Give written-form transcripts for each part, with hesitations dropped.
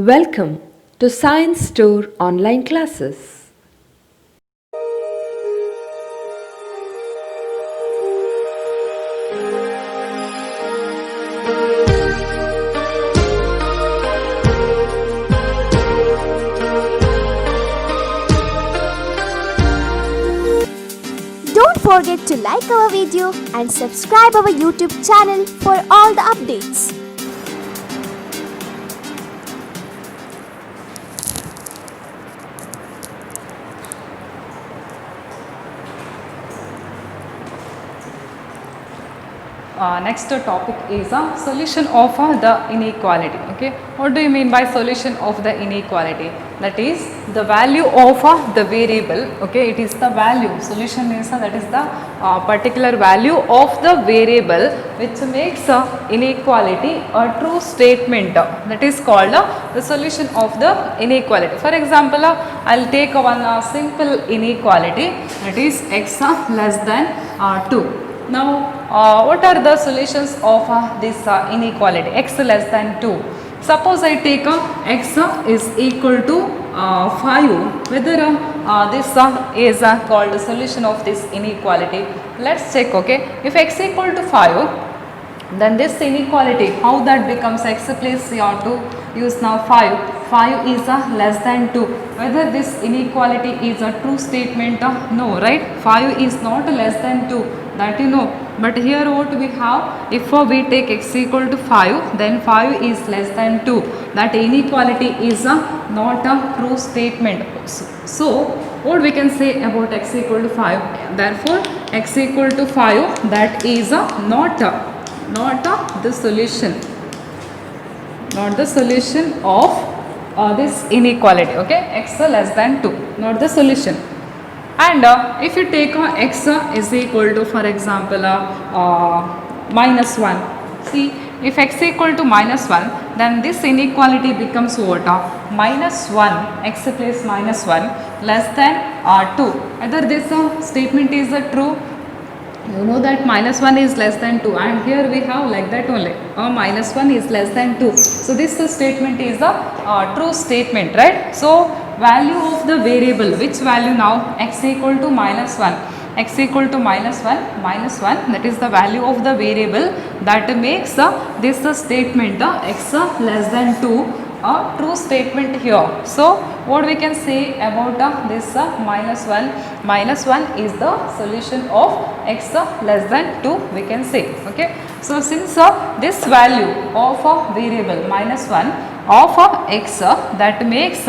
Welcome to Science Store online classes. Don't forget to like our video and subscribe our YouTube channel for all the updates. Next topic is a solution of the inequality. Okay, what do you mean by solution of the inequality? That is the value of the variable. Okay, it is the value. Solution means that is the particular value of the variable which makes inequality a true statement. That is called the solution of the inequality. For example, I'll take one simple inequality, that is x less than 2. Now, what are the solutions of this inequality x less than 2? Suppose I take x is equal to 5, whether this is called the solution of this inequality. Let's check. Okay, if x equal to 5, then this inequality, how that becomes x place, you have to use now 5 is less than 2. Whether this inequality is a true statement, no, right? 5 is not less than 2, that you know. But here what we have, if we take x equal to 5, then 5 is less than 2. That inequality is not a true statement. So what we can say about x equal to 5? Therefore x equal to 5, that is not the solution, not the solution of this inequality. Okay, x less than 2, not the solution. And if you take x is equal to, for example, minus 1. See, if x equal to minus 1, then this inequality becomes what? Minus 1, x place minus 1 less than 2. Whether this statement is true, you know that minus 1 is less than 2, and here we have like that only, minus 1 is less than 2. So this statement is a true statement, right? So value of the variable, which value now? X equal to minus 1, x equal to minus 1, that is the value of the variable that makes this statement x less than 2 a true statement here. So what we can say about this minus 1? Minus 1 is the solution of x less than 2, we can say. Okay, so since this value of a variable minus 1 of x that makes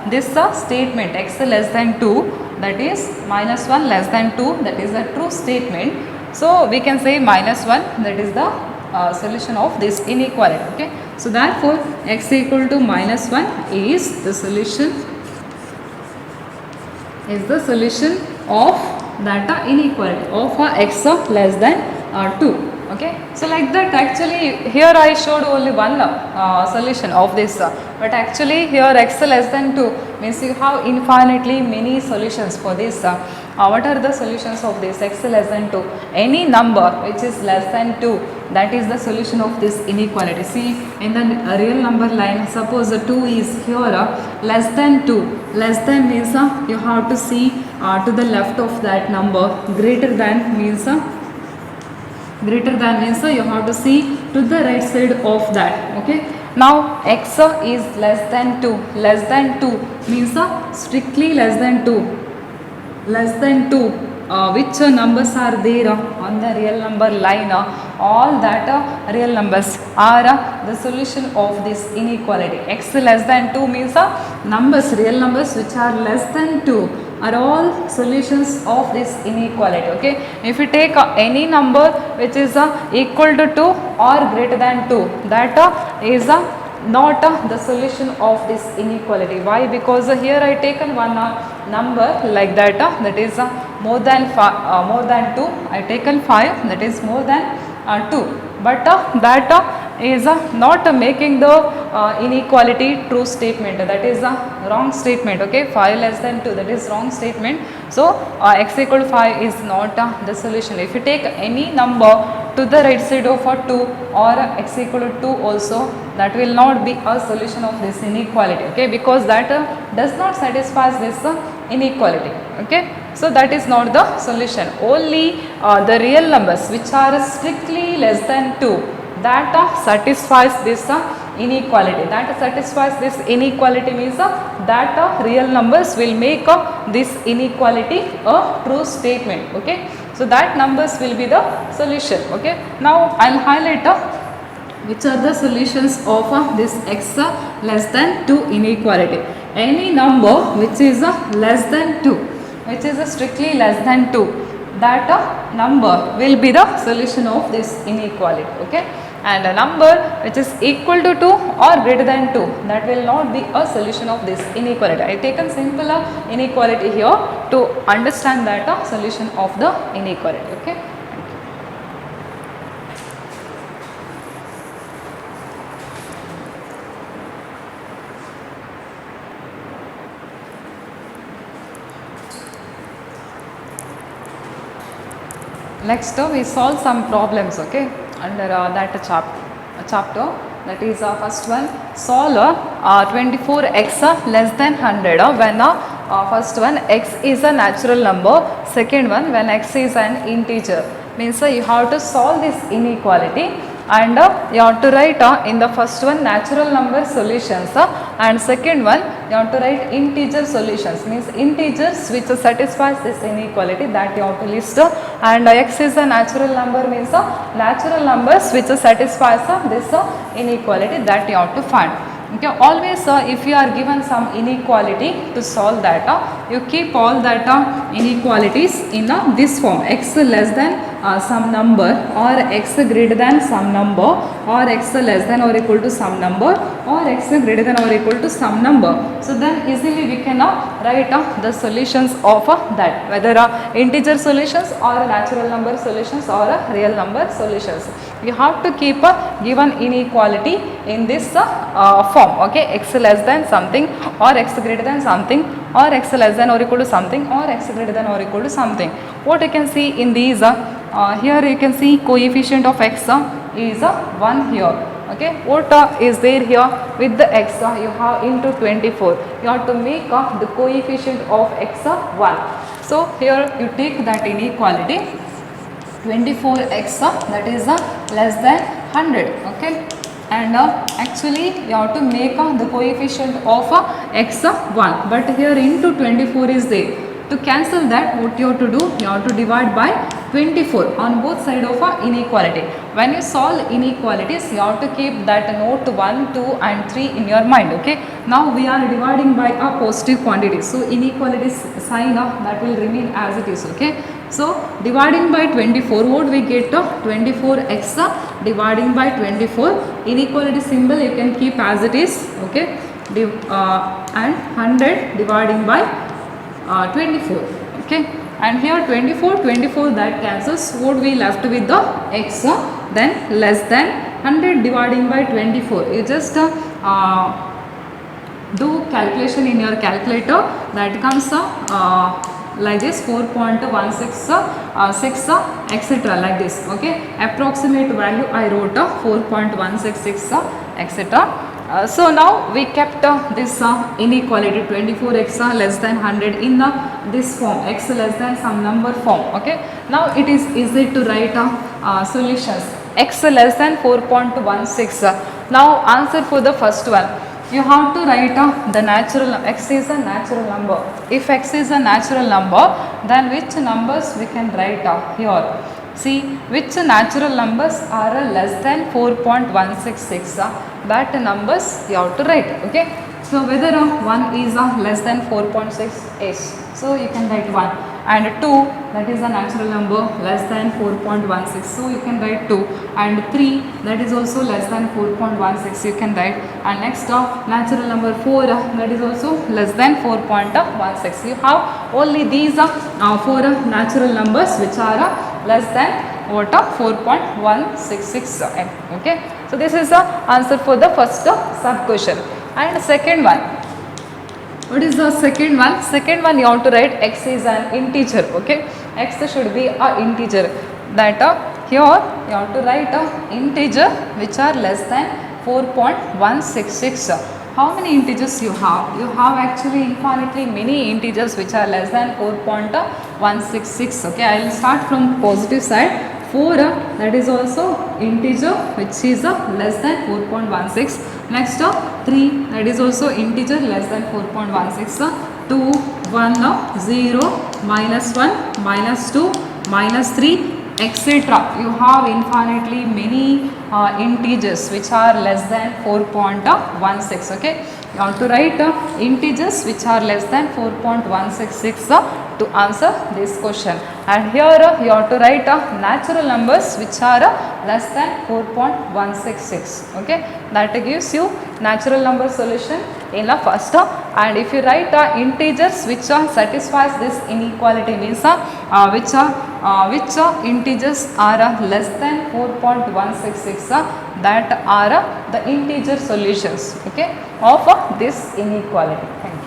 this statement x less than 2, that is minus 1 less than 2, that is a true statement. So we can say minus 1, that is the solution of this inequality. Okay, so therefore x equal to minus 1 is the solution, of that inequality of x less than 2. Okay, so like that, actually here I showed only one solution of this, but actually here x less than 2 means you have infinitely many solutions for this. What are the solutions of this x less than 2? Any number which is less than 2, that is the solution of this inequality. See, in the real number line, suppose 2 is here, less than 2, less than means you have to see to the left of that number, greater than means you have to see to the right side of that. Okay, now x is less than 2, means strictly less than 2, which numbers are there on the real number line? All that real numbers are the solution of this inequality. X less than 2 means numbers, real numbers which are less than 2 are all solutions of this inequality. Okay, if you take any number which is equal to 2 or greater than 2, that is not the solution of this inequality. Why? Because here I taken one number like that, that is more than 2. I taken 5, that is more than 2, but that is not making the inequality true statement, that is a wrong statement. Okay, 5 less than 2, that is wrong statement. So x equal to 5 is not the solution. If you take any number to the right side of a 2 or x equal to 2 also, that will not be a solution of this inequality, okay, because that does not satisfy this inequality, okay. So that is not the solution. Only the real numbers which are strictly less than 2, that satisfies this inequality. That satisfies this inequality means that real numbers will make this inequality a true statement, okay. So that numbers will be the solution, okay. Now I will highlight which are the solutions of this x less than 2 inequality. Any number which is less than 2, which is strictly less than 2, that number will be the solution of this inequality, okay. And a number which is equal to 2 or greater than 2, that will not be a solution of this inequality. I taken simple inequality here to understand that solution of the inequality, okay. Next we solve some problems, okay, under that chapter, that is first one, solve 24x less than 100 when first one x is a natural number, second one when x is an integer. Means you have to solve this inequality and you have to write in the first one natural number solutions and second one you have to write integer solutions, means integers which satisfies this inequality, that you have to list and x is a natural number means natural numbers which satisfies this inequality, that you have to find. Okay, always if you are given some inequality to solve that, you keep all that inequalities in this form: x less than some number, or x greater than some number, or x less than or equal to some number, or x greater than or equal to some number. So then easily we can write the solutions of that, whether integer solutions or natural number solutions or real number solutions. You have to keep a given inequality in this form, okay, x less than something, or x greater than something, or x less than or equal to something, or x greater than or equal to something. What you can see in these, here you can see coefficient of x is 1 here, okay. What is there here with the x, you have into 24, you have to make the coefficient of x 1. So here you take that inequality 24x that is less than 100, okay, and actually you have to make the coefficient of x 1, but here into 24 is there. To cancel that, what you have to do, you have to divide by 24 on both side of inequality. When you solve inequalities, you have to keep that note 1, 2 and 3 in your mind, okay. Now we are dividing by a positive quantity, so inequality sign that will remain as it is, okay. So dividing by 24, what we get 24x dividing by 24, inequality symbol you can keep as it is, okay, and 100 dividing by 24, okay, and here 24 that cancels. What we left with the x, then less than 100 dividing by 24, you just do calculation in your calculator, that comes like this 4.166 etc. like this, okay. Approximate value I wrote 4.166 etc. So now we kept this inequality 24x less than 100 in this form, x less than some number form, okay. Now it is easy to write solutions. X less than 4.16. Now answer for the first one. You have to write the natural, x is a natural number. If x is a natural number, then which numbers we can write here? See, which natural numbers are less than 4.166, that numbers you have to write, okay. So whether 1 is less than 4.6 is, so you can write 1, and 2, that is a natural number less than 4.16, so you can write 2, and 3, that is also less than 4.16, you can write, and next natural number 4, that is also less than 4.16. You have only these 4 natural numbers which are less than what 4.166, okay. So this is the answer for the first sub question. And second one, what is the second one? Second one you have to write x is an integer, okay. X should be a integer, that here you have to write a integer which are less than 4.166. How many integers you have? You have actually infinitely many integers which are less than 4.166. Okay, I will start from positive side. 4 that is also integer which is less than 4.16. Next 3 that is also integer less than 4.16. 2, 1, 0, minus 1, minus 2, minus 3, etc. You have infinitely many integers which are less than 4.16. Okay, you have to write integers which are less than 4.166 to answer this question. And here you have to write natural numbers which are less than 4.166. Okay, that gives you natural number solution in the first. And if you write integers which satisfies this inequality, means which integers are less than 4.166, that are the integer solutions, okay, of this inequality. Thank you.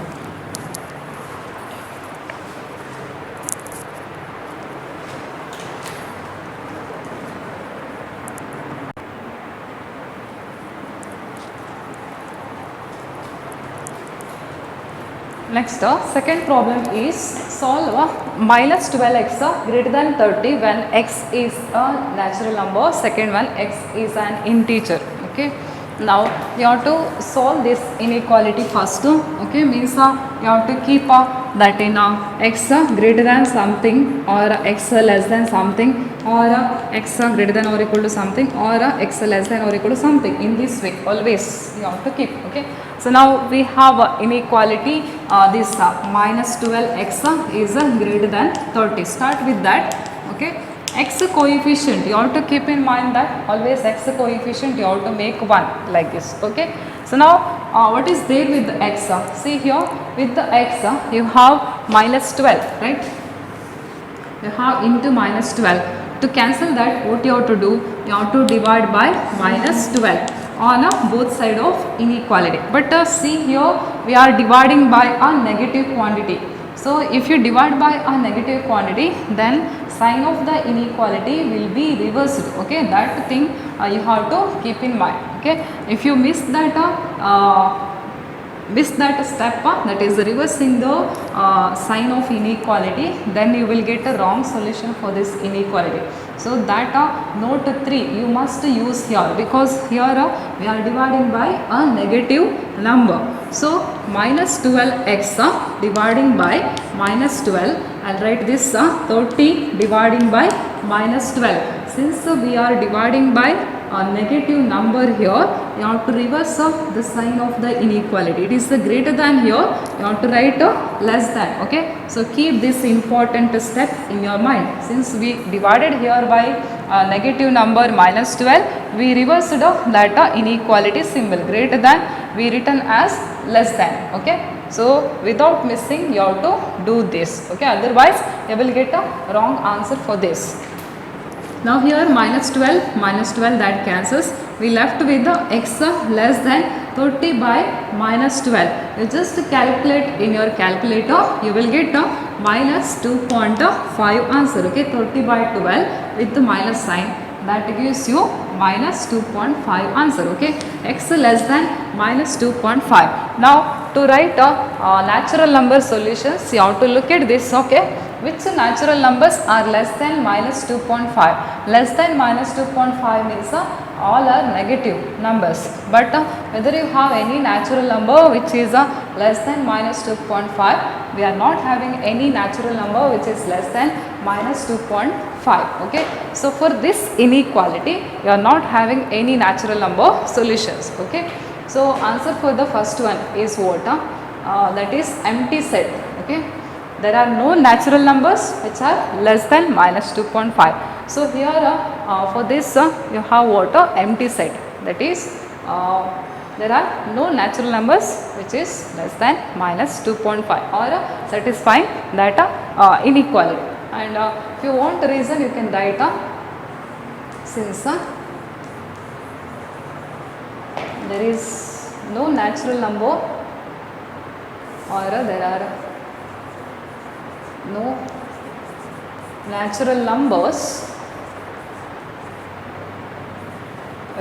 Next, second problem is solve minus 12x greater than 30 when x is a natural number, second one x is an integer. Okay, now you have to solve this inequality first. Okay, means you have to keep that in x greater than something, or x less than something, or x greater than or equal to something, or x less than or equal to something. In this way always you have to keep. Okay, so now we have inequality, this minus 12x is greater than 30. Start with that. Okay, x coefficient you have to keep in mind that always x coefficient you have to make 1 like this. Okay, so now what is there with the x? See here, with the x you have minus 12, right? You have into minus 12. To cancel that, what you have to do? You have to divide by minus 12 on both side of inequality. But see here, we are dividing by a negative quantity. So if you divide by a negative quantity, then sign of the inequality will be reversed. Okay, that thing you have to keep in mind. Okay, if you miss that step, that is reversing the sign of inequality, then you will get a wrong solution for this inequality. So that note 3 you must use here, because here we are dividing by a negative number. So minus 12x dividing by minus 12, I will write this 30 dividing by minus 12. Since we are dividing by a negative number here, you have to reverse the sign of the inequality. It is the greater than here, you have to write less than. Okay, so keep this important step in your mind. Since we divided here by a negative number minus 12, we reversed that inequality symbol. Greater than we written as less than. Okay, so without missing you have to do this. Okay, otherwise you will get a wrong answer for this. Now here minus 12 that cancels. We left with the x less than 30 by minus 12. You just calculate in your calculator, you will get minus 2.5 answer. Okay, 30 by 12 with the minus sign, that gives you minus 2.5 answer. Okay, x less than minus 2.5. Now to write natural number solutions, you have to look at this. Okay, which natural numbers are less than minus 2.5? Less than minus 2.5 means all are negative numbers. But whether you have any natural number which is less than minus 2.5, we are not having any natural number which is less than minus 2.5. Okay, so for this inequality you are not having any natural number solutions. Okay, so answer for the first one is what? That is empty set. Okay, there are no natural numbers which are less than minus 2.5. So here for this you have what? Empty set. That is there are no natural numbers which is less than minus 2.5 or satisfying that inequality. And if you want reason, you can write since there is no natural number, or there are no natural numbers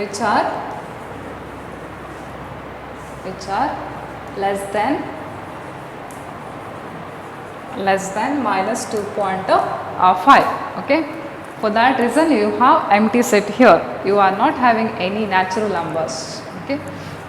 which are less than minus 2.5. Okay, for that reason you have empty set here, you are not having any natural numbers. Okay,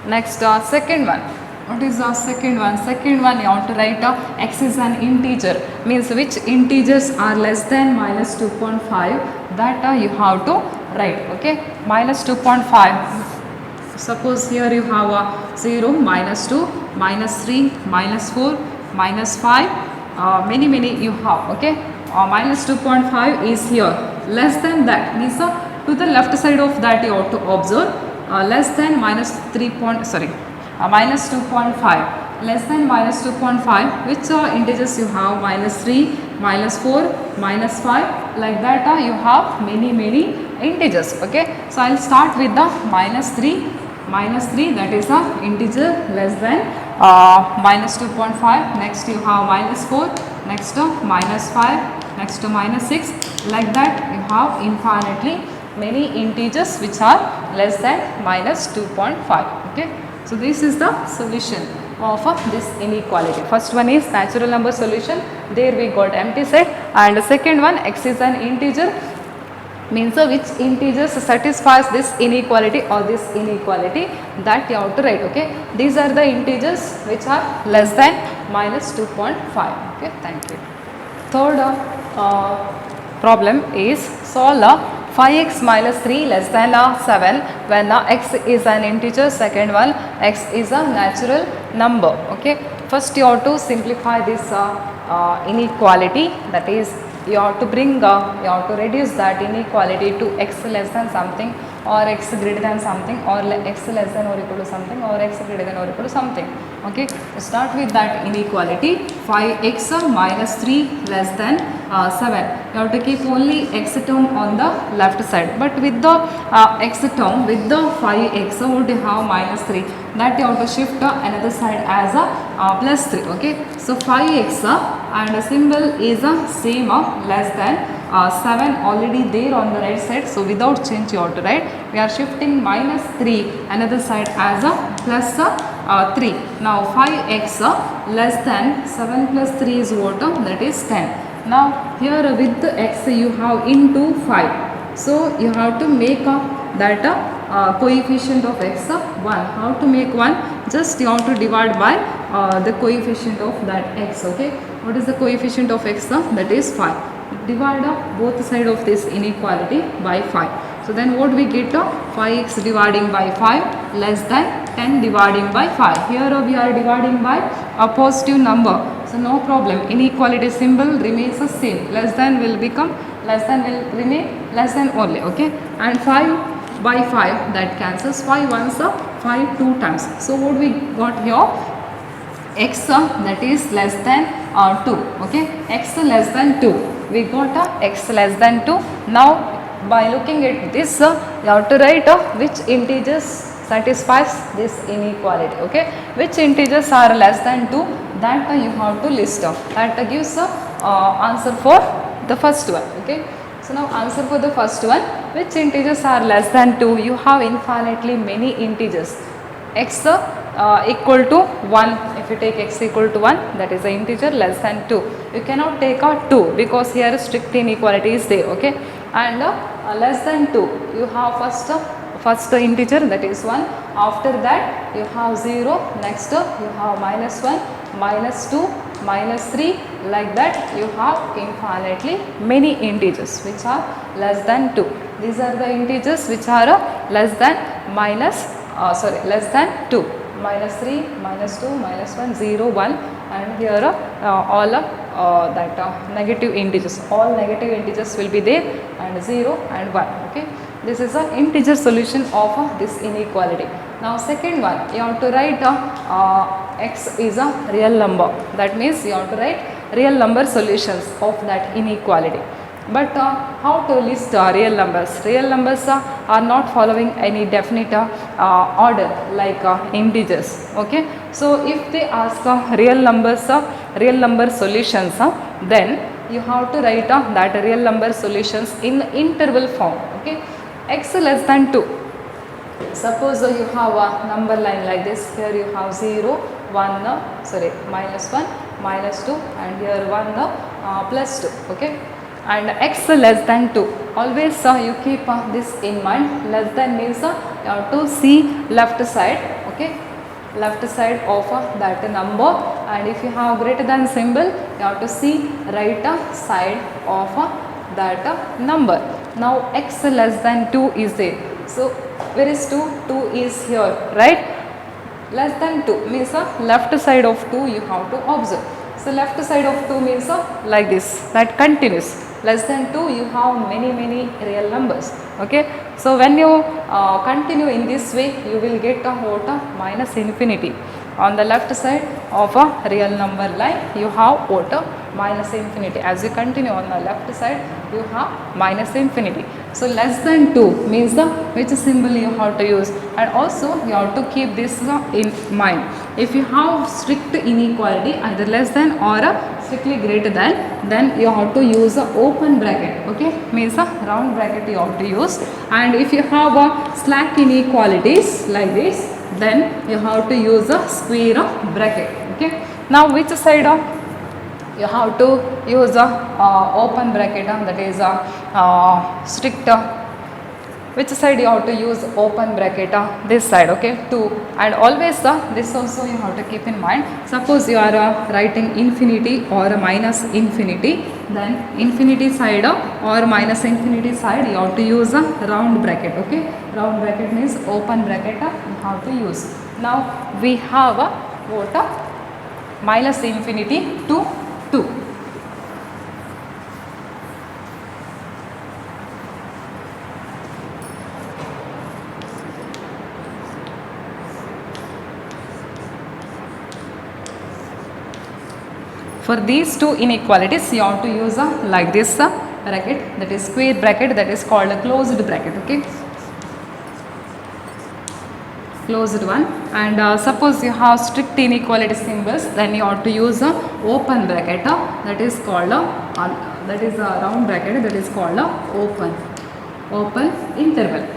next second one. What is the second one? Second one, you have to write x is an integer, means which integers are less than minus 2.5, that you have to write. Okay, minus 2.5. Suppose here you have a 0, minus 2, minus 3, minus 4, minus 5, many you have. Okay, minus 2.5 is here. Less than that means to the left side of that you have to observe less than minus 3 point, minus 2.5. Less than minus 2.5, which integers you have? Minus 3, minus 4, minus 5, like that you have many integers. Okay, so I will start with the minus 3. Minus 3, that is a integer less than minus 2.5. Next you have minus 4, next minus 5, next to minus 6, like that you have infinitely many integers which are less than minus 2.5. Okay, so this is the solution of this inequality. First one is natural number solution, there we got empty set, and the second one, x is an integer, means which integers satisfies this inequality or this inequality, that you have to write. Okay, these are the integers which are less than minus 2.5. Okay, thank you. Third problem is solve 5x minus 3 less than 7 when x is an integer. Second one, x is a natural number. Okay, first you have to simplify this inequality, that is you have to bring you have to reduce that inequality to x less than something, or x greater than something, or x less than or equal to something, or x greater than or equal to something. Okay, start with that inequality. 5x minus 3 less than 7. You have to keep only x term on the left side, but with the x term, with the 5x would have minus 3, that you have to shift another side as a plus 3. Okay, so 5x and the symbol is same less than 7 already there on the right side, so without change you have to write. We are shifting minus 3 another side as a plus 3. Now 5x less than 7 plus 3 is what? That is 10. Now here with the x you have into 5, so you have to make that coefficient of x 1. How to make 1? Just you have to divide by the coefficient of that x. Okay, what is the coefficient of x? That is 5. Divide both sides of this inequality by 5. So then what we get? 5x dividing by 5 less than 10 dividing by 5. Here we are dividing by a positive number, so no problem. Inequality symbol remains the same. Less than will become less than, will remain less than only. Okay, and 5 by 5, that cancels. 5 once 5 2 times. So what we got here? X that is less than 2. Okay, x less than 2. We got x less than 2. Now by looking at this, you have to write which integers satisfies this inequality. Okay, which integers are less than 2, that you have to list off. That gives answer for the first one. Okay, so now answer for the first one, which integers are less than 2? You have infinitely many integers. X equal to 1, if you take x equal to 1, that is the integer less than 2. You cannot take out 2 because here strict inequality is there. Okay, and less than 2, you have first integer, that is 1. After that you have 0, next you have minus 1, minus 2, minus 3, like that you have infinitely many integers which are less than 2. These are the integers which are less than less than 2. Minus 3, minus 2, minus 1, 0, 1, and here all negative integers. All negative integers will be there, and 0 and 1. Okay, this is an integer solution of this inequality. Now second one, you have to write x is a real number. That means you have to write real number solutions of that inequality. But how to list real numbers? Real numbers are not following any definite order like integers. Okay, so if they ask real number solutions, then you have to write that real number solutions in interval form. Okay, x less than 2. Suppose you have a number line like this. Here you have 0, 1, minus 1, minus 2, and here 1, plus 2. Okay, and x less than 2. Always you keep this in mind. Less than means you have to see left side. Okay, left side of that number, and if you have greater than symbol, you have to see right side of that number. Now x less than 2 is there. So where is 2? 2 is here, right? Less than 2 means left side of 2 you have to observe. So left side of 2 means like this, that continues. Less than 2 you have many real numbers. Okay, so when you continue in this way, you will get a what? Minus infinity. On the left side of a real number line, you have what? Minus infinity. As you continue on the left side, you have minus infinity. So less than 2 means which symbol you have to use, and also you have to keep this in mind. If you have strict inequality, either less than or strictly greater than, then you have to use a open bracket. Okay, means a round bracket you have to use. And if you have a slack inequalities like this, then you have to use a square bracket. Okay, now which side you have to use a open bracket, that is a strict. Which side you have to use open bracket? This side. Okay, 2. And always this also you have to keep in mind. Suppose you are writing infinity or minus infinity, then infinity side or minus infinity side you have to use a round bracket. Okay, round bracket means open bracket you have to use. Now we have what? Minus infinity to 2. For these two inequalities, you have to use like this bracket, that is square bracket, that is called a closed bracket. Okay, closed one. And suppose you have strict inequality symbols, then you have to use a open bracket, that is called that is a round bracket, that is called open interval.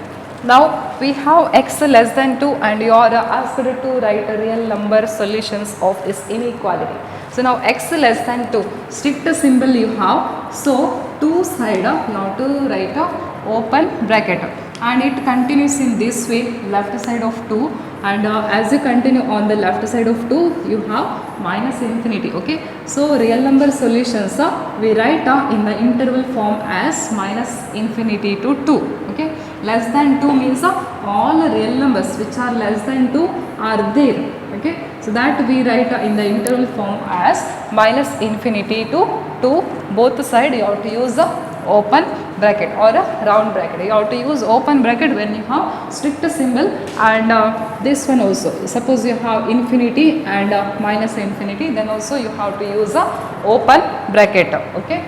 Now we have x less than 2, and you are asked to write a real number solutions of this inequality. So now x less than 2, strict symbol you have, so 2 side you have to write a open bracket, and it continues in this way, left side of 2, and as you continue on the left side of 2, you have minus infinity. Okay, so real number solutions we write in the interval form as minus infinity to 2. Okay, less than 2 means all real numbers which are less than 2 are there. Okay, so that we write in the interval form as minus infinity to 2. Both side you have to use the open bracket or a round bracket. You have to use open bracket when you have strict symbol, and this one also. Suppose you have infinity and minus infinity, then also you have to use a open bracket. Okay,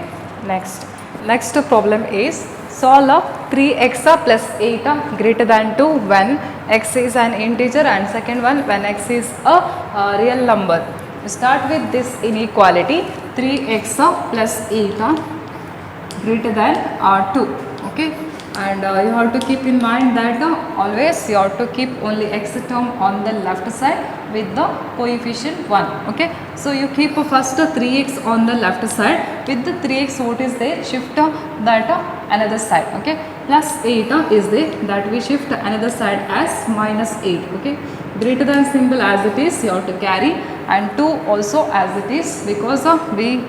next problem is solve 3x plus 8 greater than 2 when x is an integer, and second one when x is a real number. Start with this inequality, 3x plus 8 greater than 2. Okay, and you have to keep in mind that always you have to keep only x term on the left side with the coefficient 1. Okay, so you keep first 3x on the left side. With the 3x, what is there? Shift that another side. Okay, plus 8 is there, that we shift another side as minus 8. Okay, greater than symbol as it is you have to carry, and 2 also as it is, because we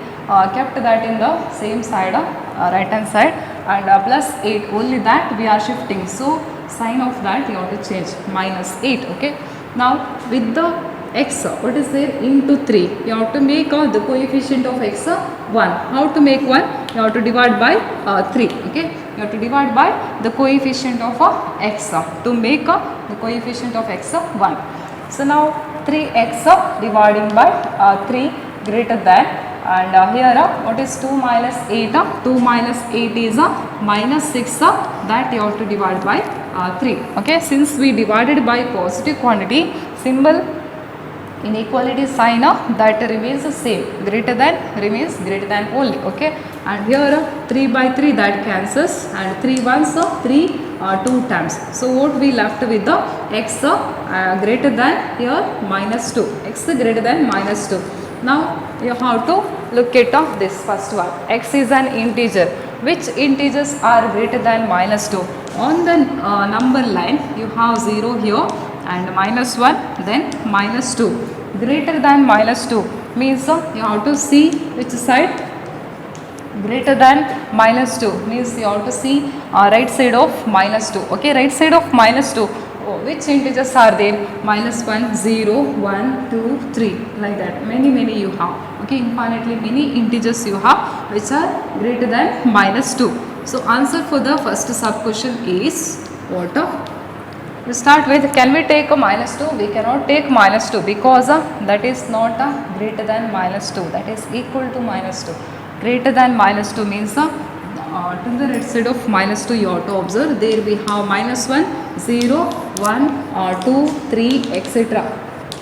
kept that in the same side, right hand side, and plus 8 only, that we are shifting, so sign of that you have to change, minus 8. Okay, now with the x, what is there, into 3, you have to make the coefficient of x 1. How to make 1? You have to divide by 3. Okay, you have to divide by the coefficient of x to make the coefficient of x 1. So now 3x dividing by 3 greater than, and here what is 2 minus 8? 2 minus 8 is minus 6, that you have to divide by 3. Okay, since we divided by positive quantity, symbol inequality sign that remains the same, greater than remains greater than only. Okay, and here 3 by 3 that cancels, and 3 ones 3, 2 times. So what we left with the x greater than here minus 2, x greater than minus 2. Now you have to look at this first one. X is an integer. Which integers are greater than minus 2? On the number line you have 0 here and minus 1, then minus 2. Greater than minus 2 means you have to see which side. Greater than minus 2 means you have to see right side of minus 2. Okay, right side of minus 2. Oh, which integers are there? Minus 1, 0, 1, 2, 3, like that. Many you have. Okay, infinitely many integers you have which are greater than minus 2. So answer for the first sub question is what? We start with, can we take a minus 2? We cannot take minus 2 because that is not greater than minus 2. That is equal to minus 2. Greater than minus 2 means to the right side of minus 2 you have to observe. There we have minus 1, 0, 1, 2, 3, etc.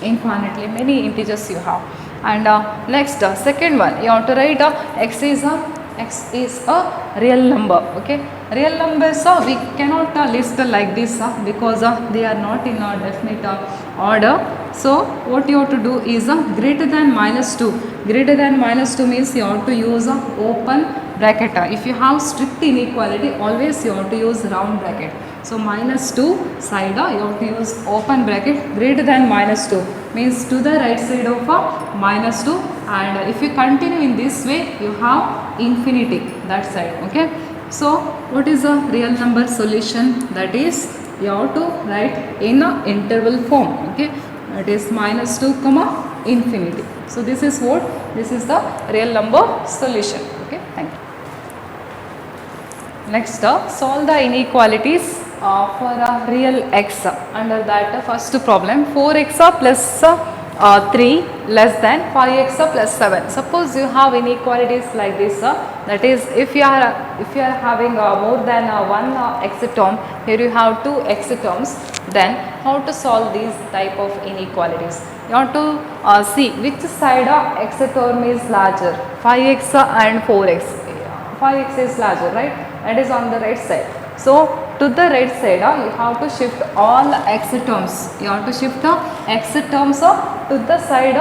Infinitely many integers you have. And next second one you have to write x is a real number. Okay, real numbers we cannot list like this because they are not in a definite order. So what you have to do is greater than minus 2. Greater than minus 2 means you have to use open bracket. If you have strict inequality, always you have to use round bracket. So minus 2 side you have to use open bracket. Greater than minus 2 means to the right side of minus 2, and if you continue in this way you have infinity that side. Okay, so what is a real number solution? That is you have to write in a interval form. Okay, that is minus 2 comma infinity. So this is what, this is the real number solution. Okay, thank you. Next solve the inequalities for a real x. Under that first problem, 4x plus 3 less than 5x plus 7. Suppose you have inequalities like this, that is if you are having more than one x term, here you have two x terms, then how to solve these type of inequalities? You have to see which side x term is larger, 5x and 4x. 5x is larger, right? That is on the right side. So to the right side you have to shift all x terms. You have to shift x terms to the side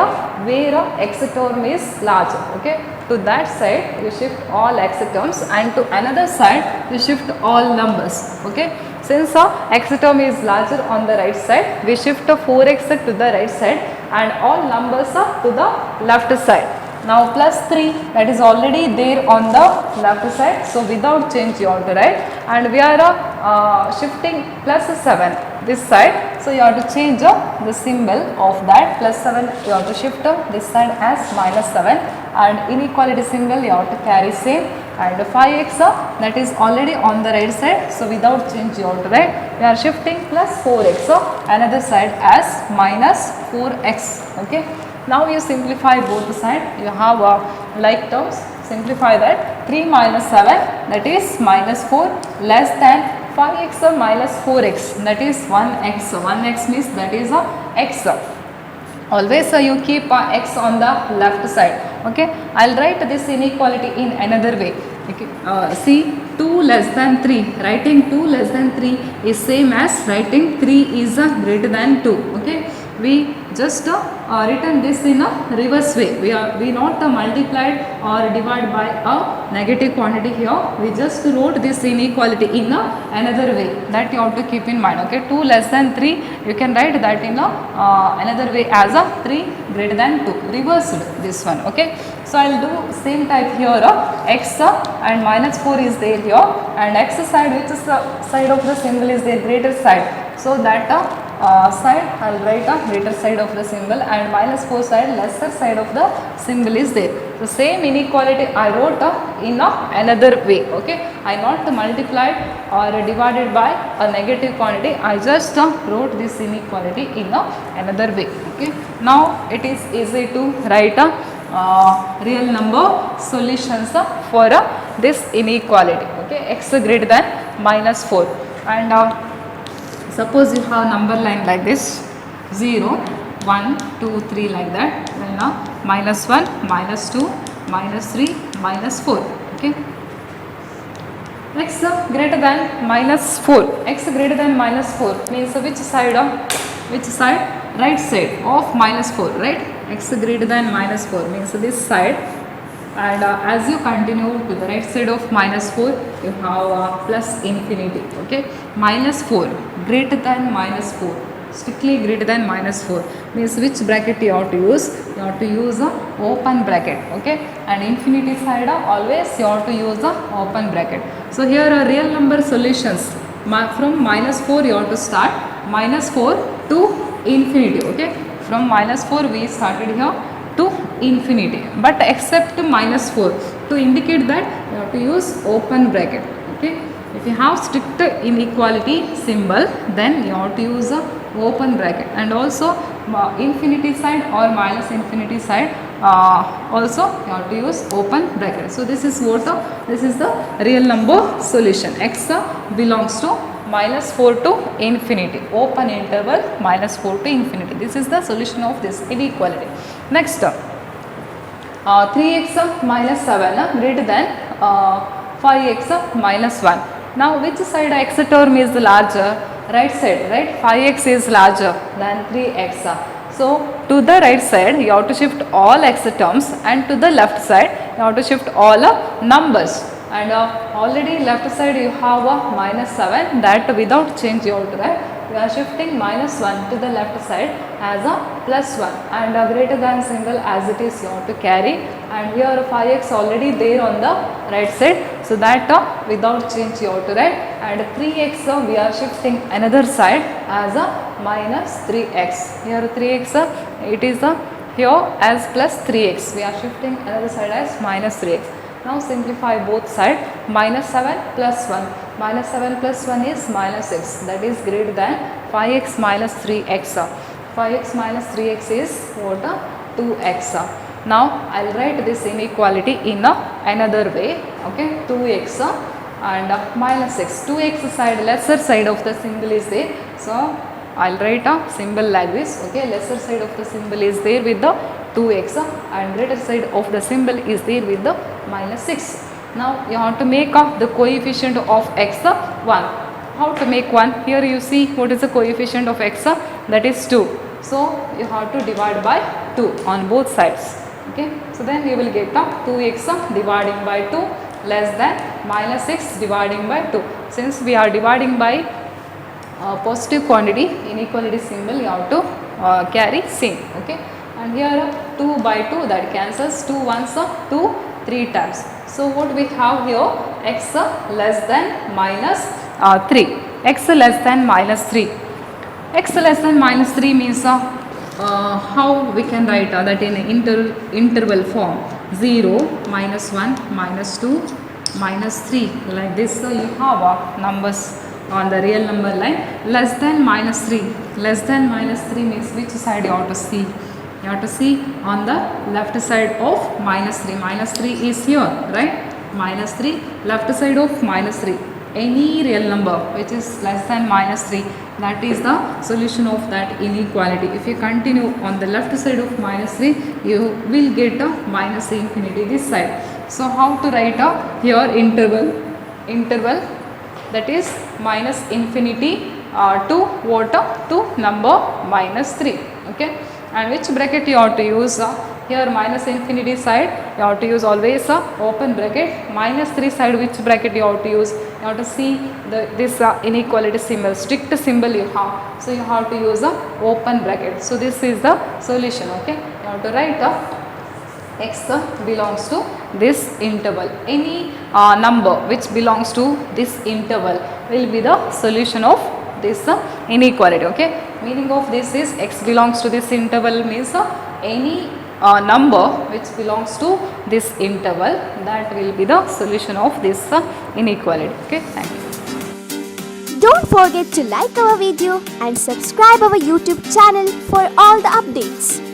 where x term is larger. Okay, to that side you shift all x terms, and to another side you shift all numbers. Okay, since x term is larger on the right side, we shift 4x to the right side and all numbers to the left side. Now plus 3, that is already there on the left side, so without change you have to write, and we are shifting plus 7 this side, so you have to change the symbol of that. Plus 7 you have to shift this side as minus 7, and inequality symbol you have to carry same, and 5x that is already on the right side, so without change you have to write. We are shifting plus 4x another side as minus 4x. Okay, now you simplify both the side, you have like terms. Simplify that. 3 minus 7, that is minus 4, less than 5x minus 4x, that is 1x. 1x means that is x. Always you keep x on the left side. Okay, I will write this inequality in another way. Okay, see, 2 less than 3, writing 2 less than 3 is same as writing 3 is greater than 2. Okay, we just written this in a reverse way. We not multiplied or divided by a negative quantity here. We just wrote this inequality in another way, that you have to keep in mind. Okay, 2 less than 3, you can write that in another way as a 3 greater than 2. Reversed this one. Okay, so I will do same type here. X and minus 4 is there here, and x side, which is the side of the symbol is there, greater side. So that side I will write a greater side of the symbol, and minus 4 side, lesser side of the symbol is there. So same inequality I wrote in another way. Okay, I not multiplied or divided by a negative quantity, I just wrote this inequality in another way. Okay, now it is easy to write real number solutions for this inequality. Okay, x greater than minus 4, and suppose you have number line like this, 0, 1, 2, 3 like that, then minus 1, minus 2, minus 3, minus 4. Okay, x greater than minus 4. X greater than minus 4 means which side of which side? Right side of minus 4, right? X greater than minus 4 means this side. And as you continue to the right side of minus 4, you have plus infinity. Okay, minus 4 greater than minus 4, strictly greater than minus 4 means which bracket you have to use? You have to use a open bracket. Okay, and infinity side always you have to use a open bracket. So here are real number solutions. From minus 4 you have to start, minus 4 to infinity. Okay, from minus 4 we started here to infinity, but except minus 4, to indicate that you have to use open bracket. Okay, if you have strict inequality symbol, then you have to use a open bracket, and also infinity side or minus infinity side also you have to use open bracket. So this is what this is the real number solution. X belongs to minus 4 to infinity, open interval minus 4 to infinity. This is the solution of this inequality. Next, 3x minus 7 greater than 5x minus 1. Now which side x term is larger? Right side, right? 5x is larger than 3x. So to the right side you have to shift all x terms, and to the left side you have to shift all numbers. And already left side you have a minus 7, that without change you have to write. We are shifting minus 1 to the left side as a plus 1, and greater than symbol as it is you have to carry, and here 5x already there on the right side, so that without change you have to write. And 3x we are shifting another side as a minus 3x. Here 3x it is here as plus 3x, we are shifting another side as minus 3x. Now simplify both sides. Minus 7 plus 1. Minus 7 plus 1 is minus 6. That is greater than 5x minus 3x. 5x minus 3x is what? 2x. Now I will write this inequality in another way. Okay, 2x and minus 6. 2x side, lesser side of the symbol is there. So I will write a symbol like this. Okay, lesser side of the symbol is there with the 2x, and greater side of the symbol is there with the minus 6. Now you have to make the coefficient of x 1. How to make 1? Here you see what is the coefficient of x, that is 2. So you have to divide by 2 on both sides. Okay, so then you will get 2x dividing by 2 less than minus 6 dividing by 2. Since we are dividing by positive quantity, inequality symbol you have to carry same. Okay, and here 2 by 2, that cancels, 2 once 2 3 times. So what we have here? X less than minus 3. X less than minus 3. X less than minus 3 means how we can write that in interval form? 0, minus 1, minus 2, minus 3, like this. So you have numbers on the real number line. Less than minus 3. Less than minus 3 means which side you have to see? You have to see on the left side of minus 3. Minus 3 is here, right? Minus 3, left side of minus 3. Any real number which is less than minus 3, that is the solution of that inequality. If you continue on the left side of minus 3, you will get a minus infinity this side. So how to write here interval that is minus infinity to what? To number minus 3. Okay, and which bracket you have to use? Here minus infinity side you have to use always open bracket. Minus 3 side, which bracket you have to use? You have to see this inequality symbol, strict symbol you have, so you have to use open bracket. So this is the solution. Okay, you have to write x belongs to this interval. Any number which belongs to this interval will be the solution of this inequality. Okay, meaning of this is x belongs to this interval means any number which belongs to this interval, that will be the solution of this inequality. Okay, thank you. Don't forget to like our video and subscribe our YouTube channel for all the updates.